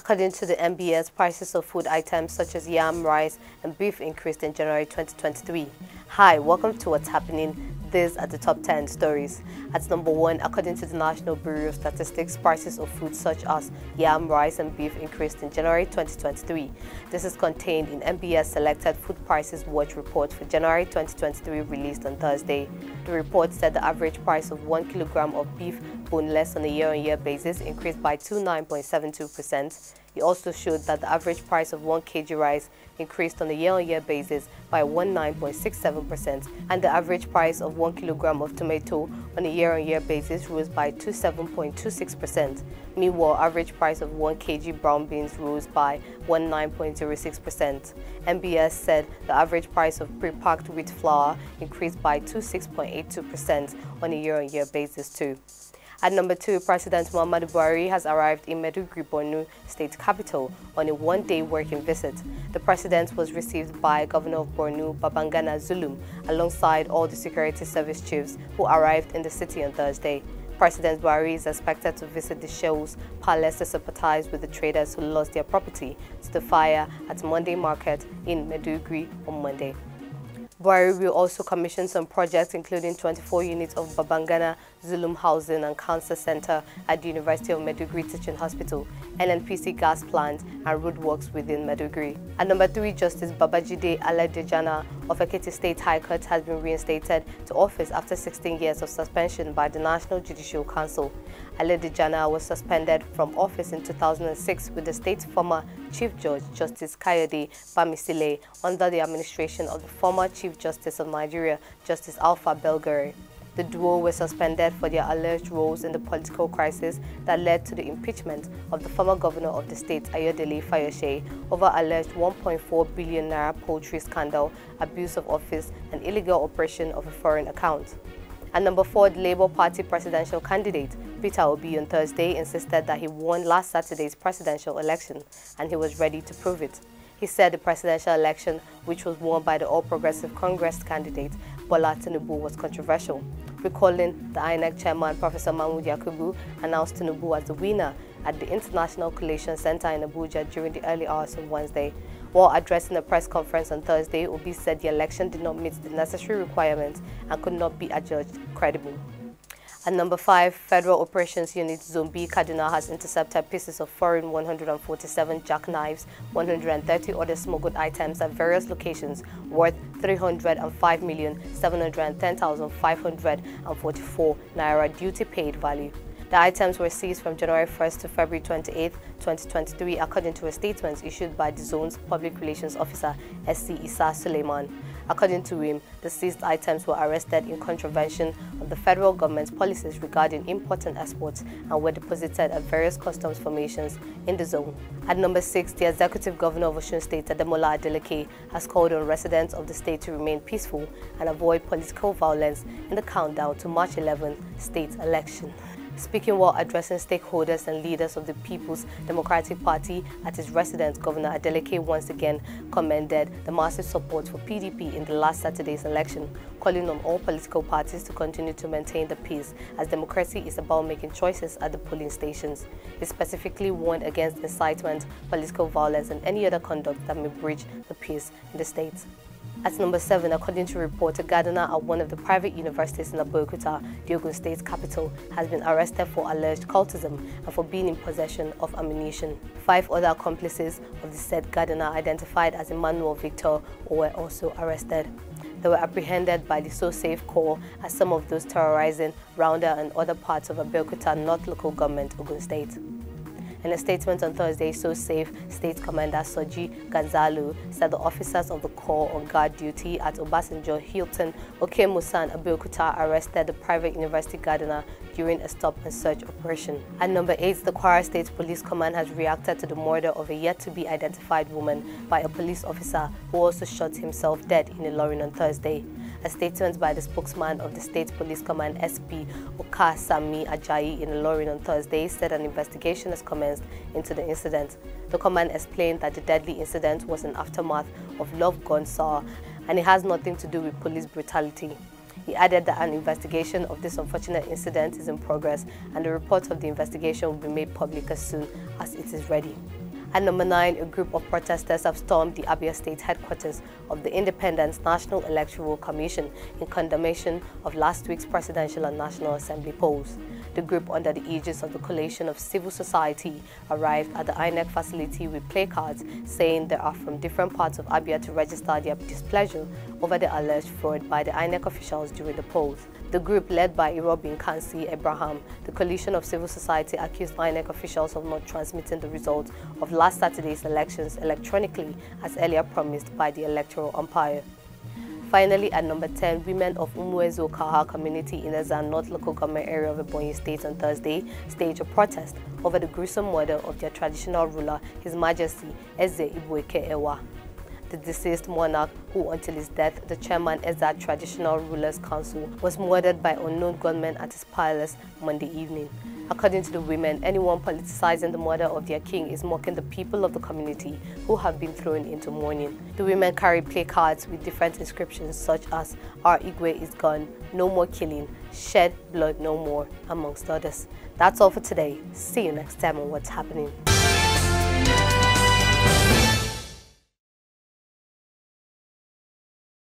According to the NBS, prices of food items such as yam, rice, and beef increased in January 2023. Hi, welcome to What's Happening. These are the top 10 stories. At number 1, according to the National Bureau of Statistics, prices of food such as yam, rice, and beef increased in January 2023. This is contained in NBS Selected Food Prices Watch report for January 2023 released on Thursday. The report said the average price of 1 kilogram of beef boneless on a year-on-year basis increased by 29.72%. It also showed that the average price of 1 kg rice increased on a year-on-year basis by 19.67%, and the average price of 1 kilogram of tomato on a year-on-year basis rose by 27.26%. Meanwhile, average price of 1 kg brown beans rose by 19.06%. NBS said the average price of pre-packed wheat flour increased by 26.82% on a year-on-year basis too. At number 2, President Muhammadu Buhari has arrived in Maiduguri, Borno state capital on a one-day working visit. The president was received by Governor of Borno, Babangana Zulum, alongside all the security service chiefs who arrived in the city on Thursday. President Buhari is expected to visit the Sheh's palace to sympathize with the traders who lost their property to the fire at Monday Market in Maiduguri on Monday. Buhari will also commission some projects, including 24 units of Babangana Zulum Housing and Cancer Center at the University of Maiduguri Teaching Hospital, NNPC gas plant, and roadworks within Maiduguri. At number 3, Justice Babajide Aladejana of Ekiti State High Court has been reinstated to office after 16 years of suspension by the National Judicial Council. Aladejana was suspended from office in 2006 with the state's former Chief Judge, Justice Kayode Bamisile, under the administration of the former Chief Justice of Nigeria, Justice Alpha Belgore. The duo were suspended for their alleged roles in the political crisis that led to the impeachment of the former governor of the state, Ayodele Fayose, over alleged 1.4 billion naira poultry scandal, abuse of office, and illegal operation of a foreign account. At number 4, the Labour Party presidential candidate, Peter Obi, on Thursday insisted that he won last Saturday's presidential election and he was ready to prove it. He said the presidential election, which was won by the All Progressive Congress candidate, Bola Tinubu, was controversial, recalling the INEC chairman, Professor Mahmood Yakubu, announced Tinubu as the winner at the International Collation Center in Abuja during the early hours of Wednesday. While addressing a press conference on Thursday, Obi said the election did not meet the necessary requirements and could not be adjudged credible. At number 5, Federal Operations Unit Zone B Kaduna has intercepted pieces of foreign 147 jackknives, 130 other smuggled items at various locations worth 305,710,544 naira duty-paid value. The items were seized from January 1st to February 28, 2023, according to a statement issued by the zone's public relations officer, SC Issa Suleiman. According to him, the seized items were arrested in contravention of the federal government's policies regarding import and exports and were deposited at various customs formations in the zone. At number 6, the executive governor of Osun State, Ademola Adeleke, has called on residents of the state to remain peaceful and avoid political violence in the countdown to March 11 state election. Speaking while addressing stakeholders and leaders of the People's Democratic Party at his residence, Governor Adeleke once again commended the massive support for PDP in the last Saturday's election, calling on all political parties to continue to maintain the peace, as democracy is about making choices at the polling stations. He specifically warned against incitement, political violence, and any other conduct that may breach the peace in the state. At number 7, according to a report, a gardener at one of the private universities in Abeokuta, the Ogun State capital, has been arrested for alleged cultism and for being in possession of ammunition. 5 other accomplices of the said gardener, identified as Emmanuel Victor, were also arrested. They were apprehended by the So Safe Corps as some of those terrorizing Rounder and other parts of Abeokuta North Local Government, Ogun State. In a statement on Thursday, So Safe State Commander Soji Gonzalo said the officers of the Corps on guard duty at Obasanjo Hilton, Okemusa and Abeokuta arrested the private university gardener during a stop-and-search operation. At number 8, the Kwara State Police Command has reacted to the murder of a yet-to-be-identified woman by a police officer who also shot himself dead in Ilorin on Thursday. A statement by the spokesman of the State Police Command, SP Okasami Ajayi, in Ilorin on Thursday said an investigation has commenced into the incident. The command explained that the deadly incident was an aftermath of love gone sour and it has nothing to do with police brutality. He added that an investigation of this unfortunate incident is in progress and the report of the investigation will be made public as soon as it is ready. At number 9, a group of protesters have stormed the Abia State headquarters of the Independent National Electoral Commission in condemnation of last week's presidential and National Assembly polls. The group, under the aegis of the coalition of civil society, arrived at the INEC facility with placards saying they are from different parts of Abia to register their displeasure over the alleged fraud by the INEC officials during the polls. The group, led by Irobin Kansi Abraham, the coalition of civil society, accused INEC officials of not transmitting the results of last Saturday's elections electronically as earlier promised by the electoral umpire. Finally, at number 10, women of Umuezo Kaha community in the Zan North local government area of Ebonyi State on Thursday staged a protest over the gruesome murder of their traditional ruler, His Majesty Eze Ibueke Ewa, the deceased monarch who, until his death, the chairman Ezza Traditional Rulers Council, was murdered by unknown gunmen at his palace Monday evening. According to the women, anyone politicizing the murder of their king is mocking the people of the community who have been thrown into mourning. The women carried placards with different inscriptions such as "Our Igwe is gone, no more killing, shed blood no more," amongst others. That's all for today. See you next time on What's Happening.